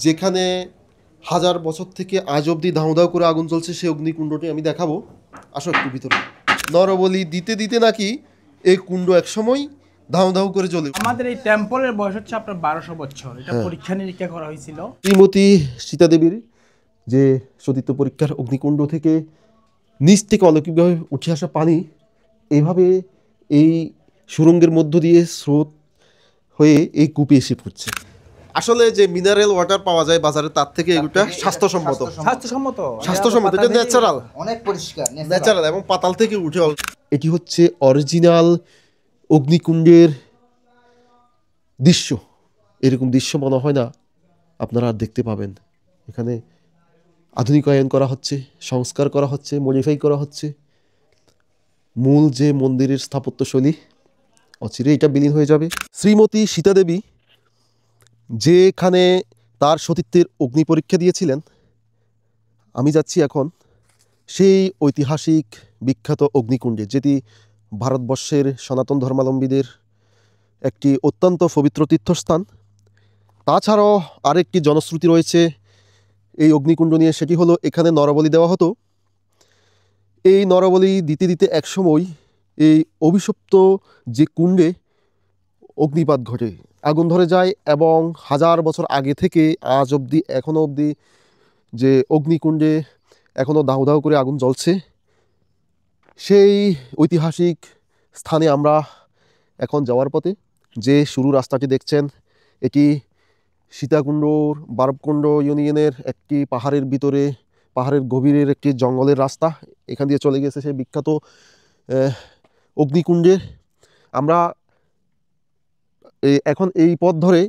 যেখানে হাজার বছর থেকে আজ অবধি দাউ দাউ করে আগুন জ্বলছে, সেই অগ্নিকুণ্ডটি আমি দেখাবো। আসো একটু ভিতরে। নরবলি দিতে দিতে নাকি এই কুণ্ড একসময় ধাউ ধাউ করে জ্বলে। আমাদের এই টেম্পলের বয়স হচ্ছে আপনার 1200 বছর। এটা পরীক্ষা নিরীক্ষা করা হয়েছিল। শ্রীমতী সীতাদেবীর যে সতীত্ব পরীক্ষার অগ্নিকুণ্ড থেকে নিচ থেকে অলৌকিকভাবে উঠে আসা পানি এইভাবে এই সুরঙ্গের মধ্য দিয়ে স্রোত হয়ে এই কূপে এসে পড়ছে। আসলে যে মিনারেল ওয়াটার পাওয়া যায় বাজারে, তার থেকে এগুলো স্বাস্থ্যসম্মত। স্বাস্থ্যসম্মত, এটা ন্যাচারাল, অনেক পরিষ্কার, ন্যাচারাল এবং পাতাল থেকে উঠে। এটি হচ্ছে অরিজিনাল অগ্নিকুণ্ডের দৃশ্য। এরকম দৃশ্য মনে হয় না আপনারা আর দেখতে পাবেন। এখানে আধুনিকায়ন করা হচ্ছে, সংস্কার করা হচ্ছে, মডিফাই করা হচ্ছে। মূল যে মন্দিরের স্থাপত্যশৈলী অচিরে এটা বিলীন হয়ে যাবে। শ্রীমতী সীতাদেবী যেখানে তার সতীত্বের অগ্নি পরীক্ষা দিয়েছিলেন, আমি যাচ্ছি এখন সেই ঐতিহাসিক বিখ্যাত অগ্নিকুণ্ডে, যেটি ভারতবর্ষের সনাতন ধর্মাবলম্বীদের একটি অত্যন্ত পবিত্র তীর্থস্থান। তাছাড়াও আরেকটি জনশ্রুতি রয়েছে এই অগ্নিকুণ্ড নিয়ে, সেটি হলো এখানে নরবলি দেওয়া হতো। এই নরবলি দিতে দিতে একসময় এই অভিশপ্ত যে কুণ্ডে অগ্নিপাত ঘটে, আগুন ধরে যায়, এবং হাজার বছর আগে থেকে আজ অবধি এখনও অবধি যে অগ্নিকুণ্ডে এখনও দাউ দাউ করে আগুন জ্বলছে। সেই ঐতিহাসিক স্থানে আমরা এখন যাওয়ার পথে। যে শুরু রাস্তাটি দেখছেন, এটি সীতাকুণ্ডর বারবকুণ্ড ইউনিয়নের একটি পাহাড়ের ভিতরে, পাহাড়ের গভীরের একটি জঙ্গলের রাস্তা। এখান দিয়ে চলে গেছে সেই বিখ্যাত অগ্নিকুণ্ডে। আমরা এখন এই পথ ধরে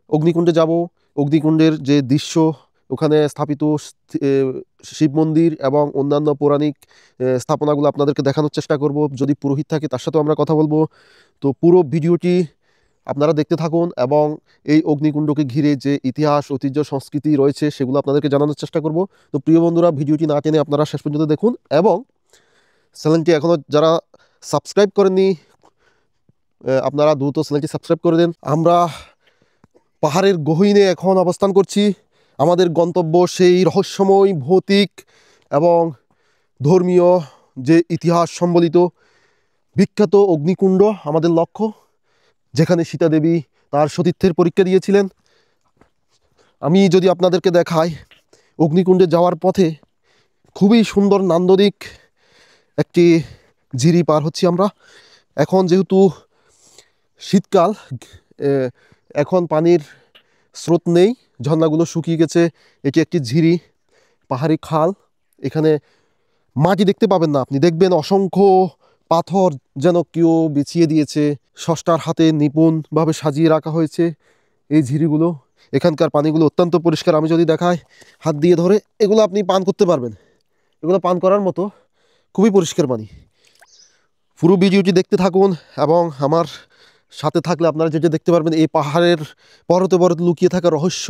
অগ্নিকুণ্ডে যাব। অগ্নিকুণ্ডের যে দৃশ্য, ওখানে স্থাপিত শিব মন্দির এবং অন্যান্য পৌরাণিক স্থাপনাগুলো আপনাদেরকে দেখানোর চেষ্টা করব। যদি পুরোহিত থাকে তার সাথেও আমরা কথা বলবো। তো পুরো ভিডিওটি আপনারা দেখতে থাকুন, এবং এই অগ্নিকুণ্ডকে ঘিরে যে ইতিহাস, ঐতিহ্য, সংস্কৃতি রয়েছে সেগুলো আপনাদেরকে জানানোর চেষ্টা করব। তো প্রিয় বন্ধুরা, ভিডিওটি না টেনে আপনারা শেষ পর্যন্ত দেখুন, এবং চ্যানেলটি এখনও যারা সাবস্ক্রাইব করেননি আপনারা দ্রুত চ্যানেলটি সাবস্ক্রাইব করে দেন। আমরা পাহাড়ের গহীনে এখন অবস্থান করছি। আমাদের গন্তব্য সেই রহস্যময়, ভৌতিক এবং ধর্মীয় যে ইতিহাস সম্বলিত বিখ্যাত অগ্নিকুণ্ড আমাদের লক্ষ্য, যেখানে সীতাদেবী তার সতীত্বের পরীক্ষা দিয়েছিলেন। আমি যদি আপনাদেরকে দেখাই, অগ্নিকুণ্ডে যাওয়ার পথে খুবই সুন্দর নান্দনিক একটি ঝিরি পার হচ্ছি আমরা। এখন যেহেতু শীতকাল, এখন পানির স্রোত নেই, ঝর্ণাগুলো শুকিয়ে গেছে। এটি একটি ঝিরি, পাহাড়ি খাল। এখানে মাটি দেখতে পাবেন না, আপনি দেখবেন অসংখ্য পাথর যেন কেউ বিছিয়ে দিয়েছে। স্রষ্টার হাতে নিপুণভাবে সাজিয়ে রাখা হয়েছে এই ঝিরিগুলো। এখানকার পানিগুলো অত্যন্ত পরিষ্কার। আমি যদি দেখাই হাত দিয়ে ধরে, এগুলো আপনি পান করতে পারবেন। এগুলো পান করার মতো খুবই পরিষ্কার পানি। পুরো ভিডিওটি দেখতে থাকুন, এবং আমার সাথে থাকলে আপনারা যেটা দেখতে পারবেন, এই পাহাড়ের পরতে পরতে লুকিয়ে থাকা রহস্য,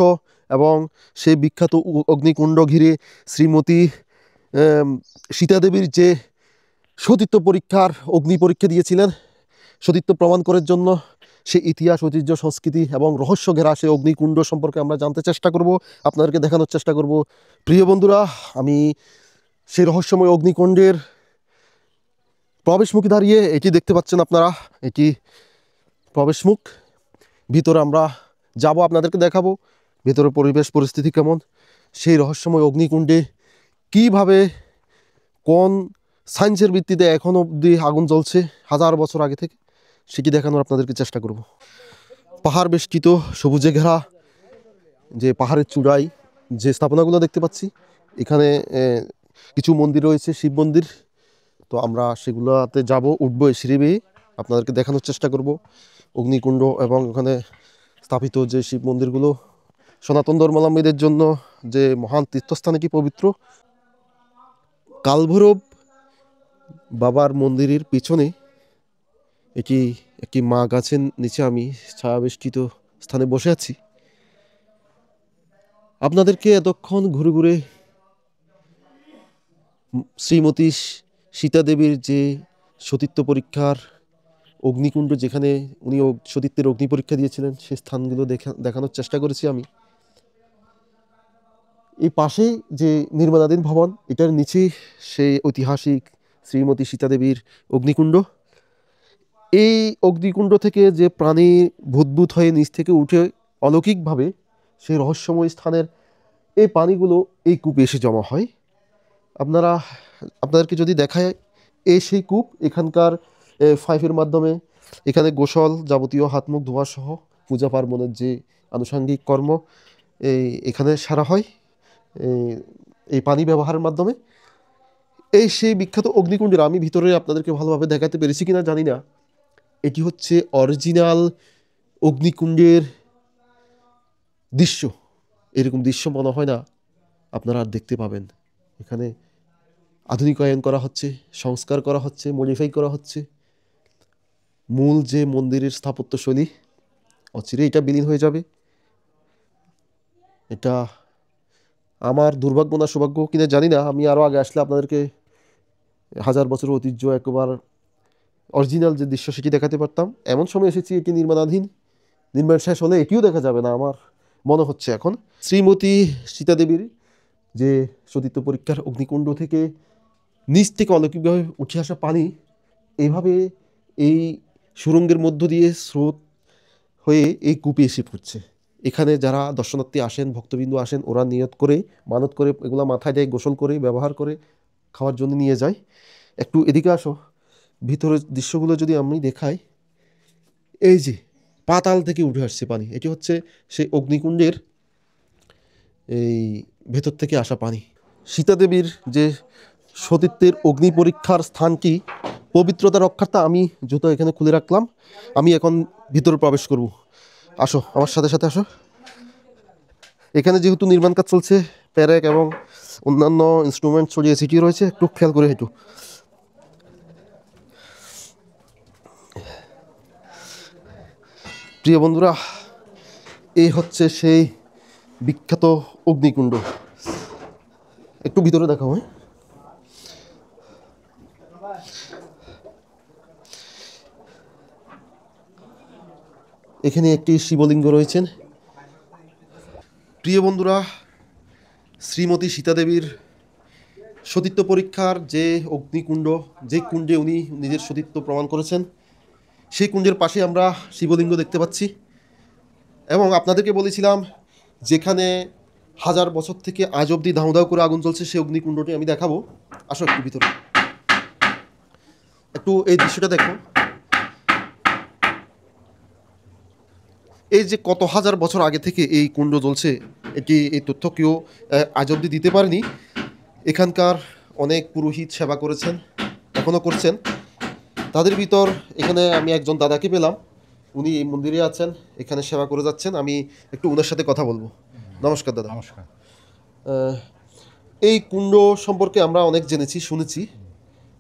এবং সেই বিখ্যাত অগ্নিকুণ্ড ঘিরে শ্রীমতী সীতাদেবীর যে সতীত্ব পরীক্ষার অগ্নি পরীক্ষা দিয়েছিলেন, সতীত্ব প্রমাণ করার জন্য সেই ইতিহাস, ঐতিহ্য, সংস্কৃতি এবং রহস্য ঘেরা সেই অগ্নিকুণ্ড সম্পর্কে আমরা জানতে চেষ্টা করব, আপনাদেরকে দেখানোর চেষ্টা করব। প্রিয় বন্ধুরা, আমি সেই রহস্যময় অগ্নিকুণ্ডের প্রবেশমুখে দাঁড়িয়ে। এটি দেখতে পাচ্ছেন আপনারা, এটি প্রবেশমুখ। ভিতরে আমরা যাব, আপনাদেরকে দেখাবো ভেতরের পরিবেশ পরিস্থিতি কেমন। সেই রহস্যময় অগ্নিকুণ্ডে কিভাবে, কোন সায়েন্সের ভিত্তিতে এখন অবধি আগুন জ্বলছে হাজার বছর আগে থেকে, সেটি দেখানোর আপনাদেরকে চেষ্টা করব। পাহাড় বেষ্টিত, সবুজে ঘেরা যে পাহাড়ের চূড়ায় যে স্থাপনাগুলো দেখতে পাচ্ছি, এখানে কিছু মন্দির রয়েছে, শিব মন্দির। তো আমরা সেগুলোতে যাব, উঠবো এই সিঁড়ি বেয়ে, আপনাদেরকে দেখানোর চেষ্টা করব অগ্নিকুণ্ড এবং ওখানে স্থাপিত যে শিব মন্দিরগুলো। সনাতন ধর্মাবলম্বীদের জন্য যে মহান তীর্থস্থান, এটি পবিত্র। কালভৈরব বাবার মন্দিরের পিছনে এটি একটি মা গাছের নিচে আমি ছায়াবেষ্টিত স্থানে বসে আছি। আপনাদেরকে এতক্ষণ ঘুরে ঘুরে শ্রীমতী সীতাদেবীর যে সতীত্ব পরীক্ষার অগ্নিকুণ্ড, যেখানে উনি সতীত্বের অগ্নি পরীক্ষা দিয়েছিলেন, সেই স্থানগুলো দেখানোর চেষ্টা করেছি আমি। এই পাশে যে নির্মাণাধীন ভবন, এটার নিচে সেই ঐতিহাসিক শ্রীমতী সীতাদেবীর অগ্নিকুণ্ড। এই অগ্নিকুণ্ড থেকে যে প্রাণী ভূতভূত হয়ে নিচ থেকে উঠে অলৌকিকভাবে সেই রহস্যময় স্থানের এই পানিগুলো এই কূপে এসে জমা হয়। আপনাদেরকে যদি দেখায়, এই সেই কূপ, এখানকার পাইপের মাধ্যমে এখানে গোসল, যাবতীয় হাত মুখ ধোয়া সহ পূজা পার্বণের যে আনুষঙ্গিক কর্ম এখানে সারা হয় এই পানি ব্যবহারের মাধ্যমে। এই সেই বিখ্যাত অগ্নিকুণ্ডের, আমি ভিতরে আপনাদেরকে ভালোভাবে দেখাতে পেরেছি কিনা জানি না, এটি হচ্ছে অরিজিনাল অগ্নিকুণ্ডের দৃশ্য। এরকম দৃশ্য মনে হয় না আপনারা আর দেখতে পাবেন। এখানে আধুনিকায়ন করা হচ্ছে, সংস্কার করা হচ্ছে, মডিফাই করা হচ্ছে। মূল যে মন্দিরের স্থাপত্যশৈলী, অচিরে এটা বিলীন হয়ে যাবে। এটা আমার দুর্ভাগ্য না সৌভাগ্য কিনা জানি না, আমি আরও আগে আসলে আপনাদেরকে 1000 বছরের ঐতিহ্য একবার অরিজিনাল যে দৃশ্য সেটি দেখাতে পারতাম। এমন সময় এসেছি এটি নির্মাণাধীন, নির্মাণ শেষ হলে এটিও দেখা যাবে না আমার মনে হচ্ছে এখন। শ্রীমতী সীতাদেবীর যে সতীত্ব পরীক্ষার অগ্নিকুণ্ড থেকে নিচ থেকে অলৌকিকভাবে উঠে আসা পানি এইভাবে এই সুড়ঙ্গের মধ্য দিয়ে স্রোত হয়ে এই কূপে এসে পড়ছে। এখানে যারা দর্শনার্থী আসেন, ভক্তবিন্দু আসেন, ওরা নিয়ত করে, মানত করে, এগুলো মাথায় দেয়, গোসল করে, ব্যবহার করে, খাওয়ার জন্য নিয়ে যায়। একটু এদিকে আসো, ভিতরের দৃশ্যগুলো যদি আমি দেখাই, এই যে পাতাল থেকে উঠে আসছে পানি, এটি হচ্ছে সেই অগ্নিকুণ্ডের এই ভেতর থেকে আসা পানি। সীতাদেবীর যে সতীত্বের অগ্নি পরীক্ষার স্থানটি পবিত্রতা রক্ষার্থে আমি জুতো এখানে খুলে রাখলাম। আমি এখন ভিতরে প্রবেশ করব। আসো, আমার সাথে সাথে আসো। এখানে যেহেতু নির্মাণ কাজ চলছে, প্যারেক এবং অন্যান্য ইনস্ট্রুমেন্ট ছড়িয়ে ছিটিয়ে রয়েছে, একটু খেয়াল করে হেঁটু। প্রিয় বন্ধুরা, এই হচ্ছে সেই বিখ্যাত অগ্নিকুণ্ড। একটু ভিতরে দেখাও। এখানে একটি শিবলিঙ্গ রয়েছেন। প্রিয় বন্ধুরা, শ্রীমতী সীতাদেবীর সতীত্ব পরীক্ষার যে অগ্নিকুণ্ড, যে কুণ্ডে উনি নিজের সতীত্ব প্রমাণ করেছেন, সেই কুণ্ডের পাশে আমরা শিবলিঙ্গ দেখতে পাচ্ছি। এবং আপনাদেরকে বলেছিলাম, যেখানে 1000 বছর থেকে আজ অবধি ধাউ ধাউ করে আগুন জ্বলছে, সেই অগ্নিকুণ্ডটি আমি দেখাবো। আসো একটু ভিতরে, একটু এই দৃশ্যটা দেখো। এই যে কত হাজার বছর আগে থেকে এই কুণ্ড জ্বলছে, এই তথ্য কেউ আজ অবধি দিতে পারেনি। এখানকার অনেক পুরোহিত সেবা করেছেন, এখনও করছেন। তাদের ভিতর এখানে আমি একজন দাদাকে পেলাম, উনি এই মন্দিরে আছেন, এখানে সেবা করে যাচ্ছেন। আমি একটু ওনার সাথে কথা বলবো। নমস্কার দাদা। নমস্কার। এই কুণ্ড সম্পর্কে আমরা অনেক জেনেছি, শুনেছি।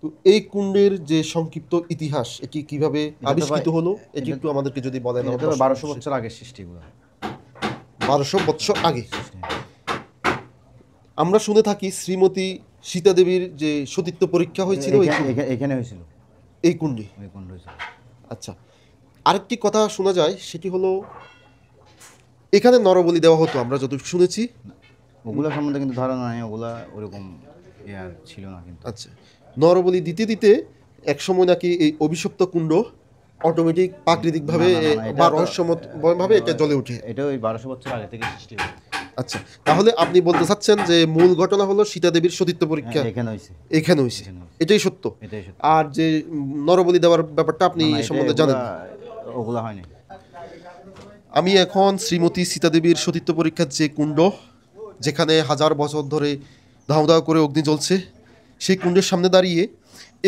তো এই কুণ্ডের যে সংক্ষিপ্ত ইতিহাস, এটি কিভাবে আবিষ্কৃত হলো, এটি একটু আমাদেরকে যদি বলেন। 1200 বছর আগে সৃষ্টিগুলো। 1200 বছর আগে। আমরা শুনে থাকি শ্রীমতী সীতাদেবীর যে সতীত্ব পরীক্ষা হয়েছিল এখানে হয়েছিল, এই কুণ্ডে। আচ্ছা, আরেকটি কথা শোনা যায়, সেটি হলো এখানে নরবলি দেওয়া হতো, আমরা যতটুকু শুনেছি। ওগুলা সম্বন্ধে কিন্তু ধারণা নেই, ওগুলা ওরকম আর ছিল না কিন্তু। আচ্ছা, নরবলি দিতে দিতে একসময় নাকি এই অভিশপ্ত কুণ্ড অটোমেটিক প্রাকৃতিকভাবে বা রহস্যময়ভাবে এটা জ্বলে ওঠে। এটা ওই 1200 বছর আগে থেকে সৃষ্টি হয়েছে। আচ্ছা, তাহলে আপনি বলতে চাচ্ছেন যে মূল ঘটনা হলো সীতাদেবীর সতীত্ব পরীক্ষা এখানে হয়েছে, এটাই সত্য। আর যে নরবলি দেওয়ার ব্যাপারটা আপনি এই সম্বন্ধে জানেন? ওগুলা হয়নি। আমি এখন শ্রীমতী সীতাদেবীর সতীত্ব পরীক্ষার যে কুণ্ড, যেখানে 1000 বছর ধরে ধাউ ধাউ করে অগ্নি জ্বলছে, সেই কুণ্ডের সামনে দাঁড়িয়ে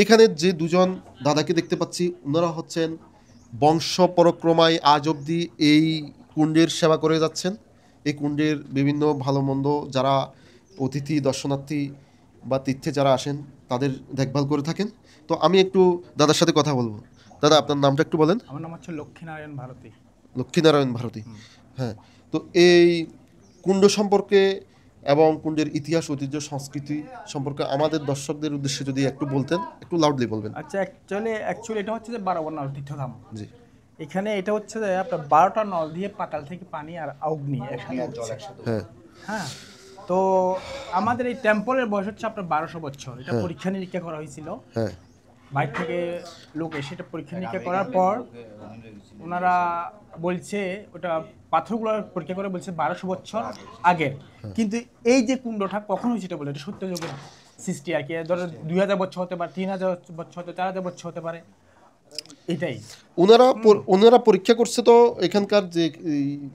এখানে যে দুজন দাদাকে দেখতে পাচ্ছি, ওনারা হচ্ছেন বংশ পরক্রমায় আজ অবধি এই কুণ্ডের সেবা করে যাচ্ছেন। এই কুণ্ডের বিভিন্ন ভালো মন্দ যারা অতিথি দর্শনার্থী বা তীর্থে যারা আসেন, তাদের দেখভাল করে থাকেন। তো আমি একটু দাদার সাথে কথা বলবো। দাদা, আপনার নামটা একটু বলেন। আমার নাম হচ্ছে লক্ষ্মীনারায়ণ ভারতী। লক্ষ্মীনারায়ণ ভারতী, হ্যাঁ। তো এই কুণ্ড সম্পর্কে এবং কুণ্ডের ইতিহাস, ঐতিহ্য, সংস্কৃতি সম্পর্কে আমাদের দর্শকদের উদ্দেশ্যে যদি একটু বলতেন, একটু লাউডলি বলবেন। আচ্ছা, অ্যাকচুয়ালি এটা হচ্ছে যে 12 নল তীর্থধাম। জি। এখানে এটা হচ্ছে যে আপনার 12টা নল দিয়ে পাতাল থেকে পানি আর অগ্নি একসাথে। হ্যাঁ। হ্যাঁ, তো আমাদের এই টেম্পলের বয়স হচ্ছে আপনার 1200 বছর। এটা পরীক্ষা নিরীক্ষা করা হয়েছিল, হ্যাঁ বাইরে থেকে লোক এসে এটা পরীক্ষা নিরীক্ষা করার পর ওনারা বলছে ওটা পাথরগুলো পরীক্ষা করে বলছে 1200 বছর আগের। কিন্তু এই যে কুণ্ডটা কখন হয়েছে এটা বলে এটা সত্য যুগের সৃষ্টি আর কি। ধরো 2000 বছর হতে পারে, 3000 বছর হতে, 4000 বছর হতে পারে, এটাই। ওনারা পরীক্ষা করছে তো এখানকার যে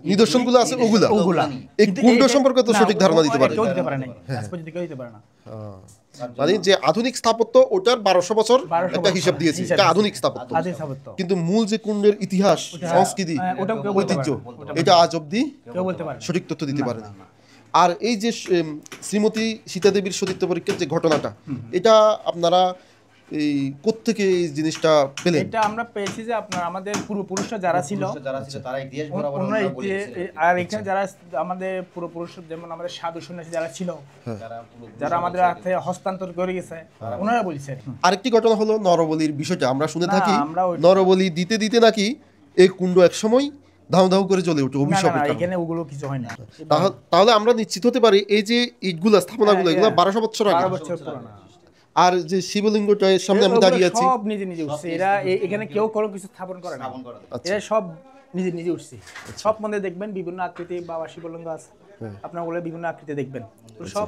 নিদর্শনগুলো আছে ওগুলা এই কুণ্ড সম্পর্কে তো সঠিক ধারণা দিতে পারে কেউ দিতে পারে না, আজ পর্যন্ত কেউ দিতে পারে না। মানে যে আধুনিক স্থাপত্য ওটার 1200 বছর 1200 একটা হিসাব দিয়েছে, এটা আধুনিক স্থাপত্য। আদি স্থাপত্য কিন্তু মূল যে কুণ্ডের ইতিহাস, সংস্কৃতি, ওটাও কেউ বলতে ঐতিহ্য, পারে না। এটা আজ অবধি কেউ বলতে পারে না। সঠিক তথ্য দিতে পারে না। আর এই যে শ্রীমতী সীতা দেবীর সতীত্ব পরীক্ষার যে ঘটনাটা, এটা আপনারা এই কোত্থেকে এই জিনিসটা পেলেন? এটা আমরা পেয়েছি যে আপনার আমাদের পূর্বপুরুষরা যারা ছিল তারা ইতিহাস বরাবর ওনারা ওনারা বলে গেছে। আর এখানে যারা আমাদের পূর্বপুরুষ, যেমন আমাদের সাধু সন্ন্যাসী যারা ছিল, যারা আমাদের হাতে হস্তান্তর করে গেছে, ওনারা বলছে। আরেকটি ঘটনা হলো নরবলির বিষয়টা। আমরা শুনে না, থাকি আমরা ওই- নরবলি দিতে দিতে নাকি এই কুণ্ড একসময় ধাউ ধাউ করে জ্বলে ওঠে না, না, অভিশাপের না, কারণে। এখানে ওগুলো কিছু হয় না। তাহলে আমরা নিশ্চিত হতে পারি এই যে ইটগুলা স্থাপনাগুলো এগুলো 1200 বছর আগে। 12 বছর পুরানো। আর যে শিবলিঙ্গটা এর সামনে আমি ওগুলো দাঁড়িয়ে আছি, সব নিজে নিজে উঠছে। এরা এখানে কেউ কোনো কিছু স্থাপন করে না, এরা সব নিজে নিজে উঠছে। সব মন্দিরে দেখবেন বিভিন্ন আকৃতি বাবা শিবলিঙ্গ আছে, আপনার ওগুলো বিভিন্ন আকৃতি দেখবেন, তো সব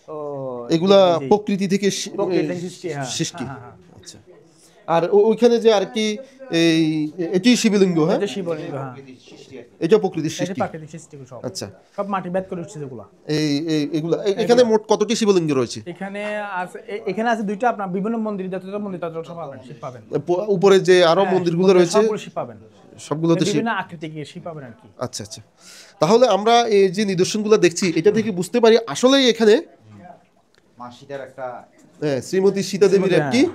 ও এগুলা নিজেই- প্রকৃতি থেকে প্রকৃতি থেকে সৃষ্টি, হ্যাঁ, সৃষ্টি। হ্যাঁ, হ্যাঁ। আচ্ছা। আর ওইখানে যে আর কি এই এটি শিবলিঙ্গ, হ্যাঁ এটা শিবলিঙ্গ, হ্যাঁ, এটা প্রকৃতির এটা সৃষ্টি। প্রাকৃতিক সৃষ্টি সব। আচ্ছা। সব মাটি ভেদ করে উঠছে যেগুলো। এগুলা এখানে মোট কতটি শিবলিঙ্গ রয়েছে? এখানে আছে এখানে আছে দুইটা, আপনার বিভিন্ন মন্দির, যত মন্দির তত সব পাবেন, শিব পাবেন। উপরে যে আরো হ্যাঁ, মন্দিরগুলো রয়েছে সবগুলো শিব পাবেন, সবগুলোতে শিব। বিভিন্ন আকৃতি গিয়ে শিব পাবেন আর কি। আচ্ছা আচ্ছা। তাহলে আমরা এই যে নিদর্শনগুলো দেখছি এটা থেকে বুঝতে পারি আসলেই এখানে মা সীতার একটা শ্রীমতী সীতা দেবীর একটি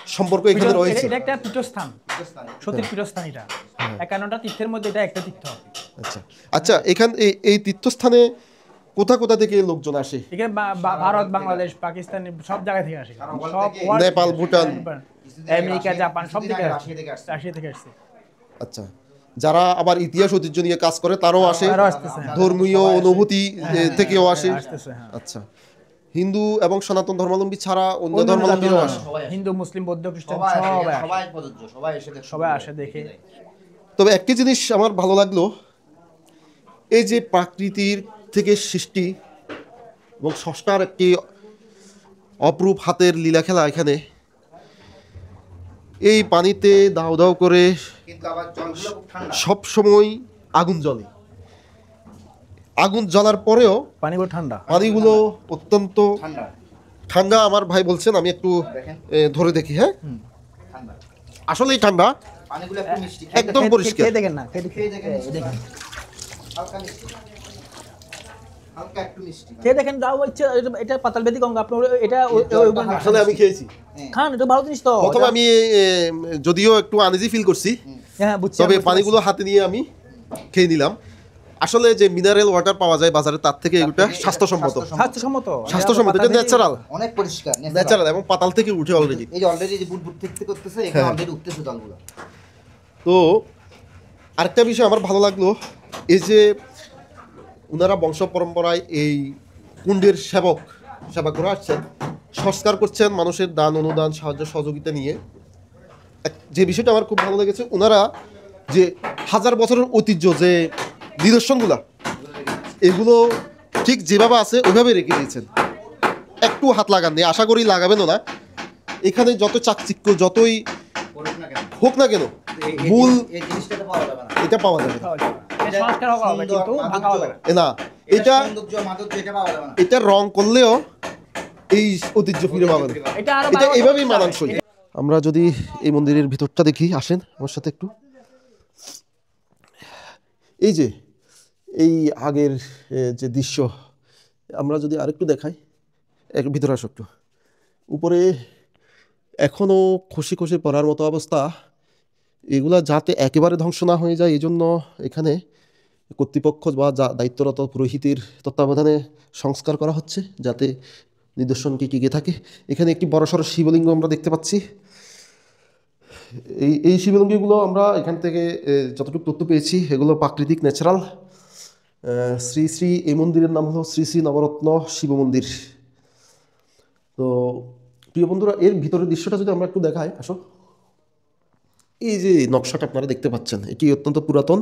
সম্পর্ক এখানে রয়েছে। এটা একটা পীঠস্থান, সতীর পীঠস্থান। এটা 51টা তীর্থের মধ্যে এটা একটা তীর্থ। আচ্ছা আচ্ছা। এখান এই তীর্থস্থানে কোথা থেকে লোকজন আসে? এখানে ভারত, বাংলাদেশ, পাকিস্তান সব জায়গা থেকে আসে, সব world- Nepal, Bhutan, America, Japan সব থেকে রাশিয়া থেকে আসছে। রাশিয়া থেকে আসছে। আচ্ছা। যারা আবার ইতিহাস ঐতিহ্য নিয়ে কাজ করে তারাও আসে, তারাও আসতেছে, হ্যাঁ। ধর্মীয় অনুভূতি থেকেও আসে। আসতেছে, হ্যাঁ। আচ্ছা। হিন্দু এবং সনাতন ধর্মাবলম্বী ছাড়া অন্য ধর্মাবলম্বীরাও আসে। হিন্দু, মুসলিম, বৌদ্ধ, খ্রিস্টান সবাই সবাই আসে। সবাই প্রযোজ্য, সবাই এসে দেখে, সবাই আসে দেখে। তবে একটি জিনিস আমার ভালো লাগলো, এই যে প্রাকৃতির থেকে সৃষ্টি এবং স্রষ্টার একটি অপরূপ হাতের লীলা খেলা। এখানে এই পানিতে দাউ দাউ করে কিন্তু আবার জলগুলো খুব ঠান্ডা। সব সময় আগুন জ্বলে। আগুন জ্বলার পরেও পানিগুলো ঠান্ডা। পানিগুলো অত্যন্ত ঠান্ডা ঠান্ডা। আমার ভাই বলছেন, আমি একটু দেখেন, ধরে দেখি। হ্যাঁ, ঠান্ডা আসলেই ঠান্ডা, পানিগুলো একটু মিষ্টি, একদম পরিষ্কার। খেয়ে দেখেন না, খেয়ে দেখেন, হালকা মিষ্টি, হালকা একটু মিষ্টি। খেয়ে দেখেন, যাও ইচ্ছে। এটা পাতাল বেদি গঙ্গা, আপনার এটা আসলে আমি খেয়েছি। খান, এটা ভালো জিনিস তো। প্রথমে আমি যদিও একটু আনইজি ফিল করছি, হ্যাঁ, বুঝছি। তবে পানিগুলো হাতে নিয়ে আমি খেয়ে নিলাম। আসলে যে মিনারেল ওয়াটার পাওয়া যায় বাজারে, তার থেকে এটা স্বাস্থ্যসম্মত। স্বাস্থ্যসম্মত, এটা ন্যাচারাল, অনেক পরিষ্কার, ন্যাচারাল এবং পাতাল থেকে উঠে অলরেডি। এই যে অলরেডি যে বুট বুট থেকে করতেছে, এখানে অলরেডি উঠতেছে জলগুলো। তো আরেকটা বিষয় আমার ভালো লাগলো, এই যে ওনারা বংশ পরম্পরায় এই কুণ্ডের সেবা করে আসছেন, সংস্কার করছেন মানুষের দান অনুদান সাহায্য সহযোগিতা নিয়ে। যে বিষয়টা আমার খুব ভালো লেগেছে, ওনারা যে 1000 বছরের ঐতিহ্য যে নিদর্শনগুলা, এগুলো ঠিক যেভাবে আছে ওইভাবে রেখে দিয়েছেন, একটু হাত লাগাননি, আশা করি লাগাবেনও না। এখানে যত চাকচিক্য যতই করুক না কেন, হোক না কেন, এই মূল এই জিনিসটা তো পাওয়া যাবে না। এটা পাওয়া যাবে না। সংস্কার হবে কিন্তু ভাঙা হবে না। না, এটা সৌন্দর্য, মাধুর্য এটা পাওয়া যাবে না। এটা রং করলেও এই ঐতিহ্য ফিরে পাবেন। এটা আরো এটা 12 এভাবেই বছর মানানসই। আমরা যদি এই মন্দিরের ভিতরটা দেখি, আসেন আমার সাথে একটু। এই যে এই আগের যে দৃশ্য, আমরা যদি আরেকটু দেখাই, ভিতরে আসো একটু। উপরে এখনও খসে খসে পড়ার মতো অবস্থা। এগুলা যাতে একেবারে ধ্বংস না হয়ে যায়, এই জন্য এখানে কর্তৃপক্ষ বা দায়িত্বরত পুরোহিতের তত্ত্বাবধানে সংস্কার করা হচ্ছে, যাতে নিদর্শনটি টিকে থাকে। এখানে একটি বড়সড় শিবলিঙ্গ আমরা দেখতে পাচ্ছি। এই শিবলিঙ্গগুলো আমরা এখান থেকে যতটুকু তথ্য পেয়েছি, এগুলো প্রাকৃতিক, ন্যাচারাল শ্রী শ্রী এই মন্দিরের নাম হলো শ্রী শ্রী নবরত্ন শিব মন্দির। তো প্রিয় বন্ধুরা, এর ভিতরের দৃশ্যটা যদি আমরা একটু দেখাই, আসো। এই যে নকশাটা আপনারা দেখতে পাচ্ছেন, এটি অত্যন্ত পুরাতন।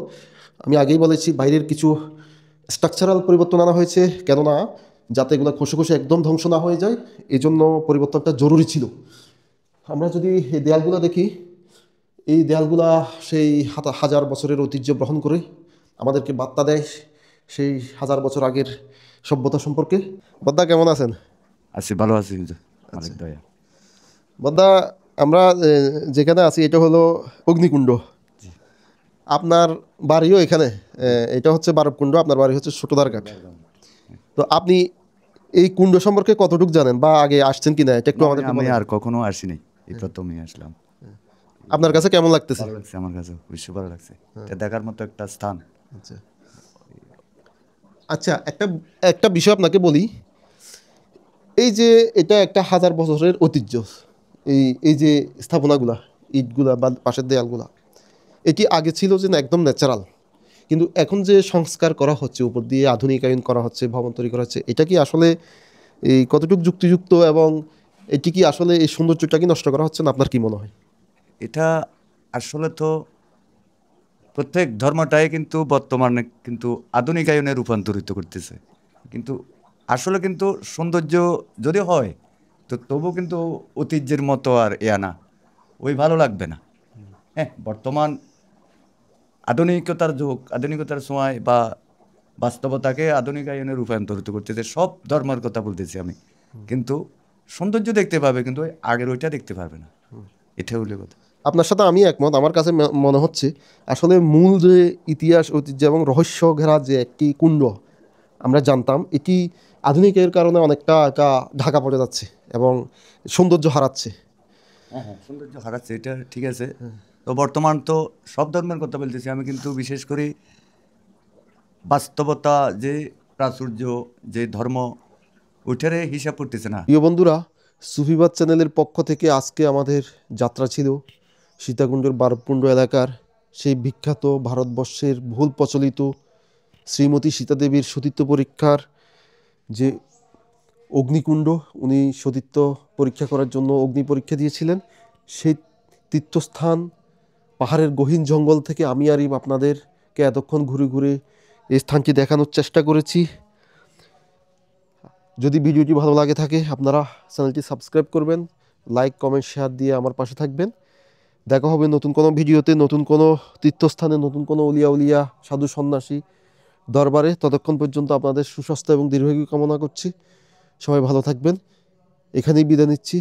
আমি আগেই বলেছি বাইরের কিছু স্ট্রাকচারাল পরিবর্তন আনা হয়েছে, কেননা যাতে এগুলো খসে খসে একদম ধ্বংস না হয়ে যায়, এই জন্য পরিবর্তনটা জরুরি ছিল। আমরা যদি এই দেয়ালগুলো দেখি, এই দেয়ালগুলা সেই হাজার বছরের ঐতিহ্য বহন করে আমাদেরকে বার্তা দেয় সেই হাজার বছর আগের সভ্যতা সম্পর্কে। বদ্দা কেমন আছেন? আছি, ভালো আছি, অনেক দয়া। বদ্দা, আমরা যেখানে আছি এটা হলো অগ্নিকুণ্ড। আপনার বাড়িও এখানে, এটা হচ্ছে বারবকুণ্ড, আপনার বাড়ি হচ্ছে ছোটদারঘাট। তো আপনি এই কুণ্ড সম্পর্কে কতটুকু জানেন বা আগে আসছেন কিনা এটা একটু আমাদের আমি আর কখনো আসিনি, এই প্রথমই আসলাম। আপনার কাছে কেমন লাগতেছে? ভালো লাগছে, আমার কাছে বেশি ভালো লাগছে। এটা দেখার মতো একটা স্থান। আচ্ছা, একটা বিষয় আপনাকে বলি। এই যে এটা একটা হাজার বছরের ঐতিহ্য, এই যে স্থাপনাগুলা, ইটগুলা বা পাশের দেয়ালগুলা, এটি আগে ছিল যে না একদম ন্যাচারাল, কিন্তু এখন যে সংস্কার করা হচ্ছে, উপর দিয়ে আধুনিকায়ন করা হচ্ছে, ভবন তৈরি করা হচ্ছে, এটা কি আসলে এই কতটুকু যুক্তিযুক্ত এবং এটি কি আসলে এই সৌন্দর্যটা কি নষ্ট করা হচ্ছে না? আপনার কি মনে হয়? এটা আসলে তো প্রত্যেক ধর্মটাই কিন্তু বর্তমানে কিন্তু আধুনিকায়নে রূপান্তরিত করতেছে, কিন্তু আসলে কিন্তু সৌন্দর্য যদি হয় তো তবু কিন্তু ঐতিহ্যের মতো আর না, ওই ভালো লাগবে না। হ্যাঁ, বর্তমান আধুনিকতার যুগ, আধুনিকতার সময় বা বাস্তবতাকে আধুনিকায়নে রূপান্তরিত করতেছে। সব ধর্মের কথা বলতেছি আমি, কিন্তু সৌন্দর্য দেখতে পাবে, কিন্তু ওই আগের ওইটা দেখতে পারবে না। এটা হলে কথা। আপনার সাথে আমি একমত। আমার কাছে মনে হচ্ছে আসলে মূল যে ইতিহাস, ঐতিহ্য এবং রহস্য ঘেরা যে একটি কুণ্ড আমরা জানতাম, এটি আধুনিকের কারণে অনেকটা এটা ঢাকা পড়ে যাচ্ছে এবং সৌন্দর্য হারাচ্ছে। হ্যাঁ, সৌন্দর্য হারাচ্ছে, এটা ঠিক আছে। তো বর্তমান তো সব ধর্মের কথা বলতেছি আমি, কিন্তু বিশেষ করে বাস্তবতা যে প্রাচুর্য, যে ধর্ম, ওইটারে হিসাব করতেছে না। প্রিয় বন্ধুরা, সুফিবাদ চ্যানেলের পক্ষ থেকে আজকে আমাদের যাত্রা ছিল সীতাকুণ্ডের বারবকুণ্ড এলাকার সেই বিখ্যাত ভারতবর্ষের বহুল প্রচলিত শ্রীমতী সীতাদেবীর সতীত্ব পরীক্ষার যে অগ্নিকুণ্ড, উনি সতীত্ব পরীক্ষা করার জন্য অগ্নি পরীক্ষা দিয়েছিলেন, সেই তীর্থস্থান পাহাড়ের গহীন জঙ্গল থেকে আমি আরিফ আপনাদেরকে এতক্ষণ ঘুরে ঘুরে এই স্থানটি দেখানোর চেষ্টা করেছি। যদি ভিডিওটি ভালো লাগে থাকে আপনারা চ্যানেলটি সাবস্ক্রাইব করবেন, লাইক কমেন্ট শেয়ার দিয়ে আমার পাশে থাকবেন। দেখা হবে নতুন কোনো ভিডিওতে, নতুন কোনো তীর্থস্থানে, নতুন কোনো উলিয়া উলিয়া সাধু সন্ন্যাসী দরবারে। ততক্ষণ পর্যন্ত আপনাদের সুস্বাস্থ্য এবং দীর্ঘায়ু কামনা করছি। সবাই ভালো থাকবেন। এখানেই বিদায় নিচ্ছি।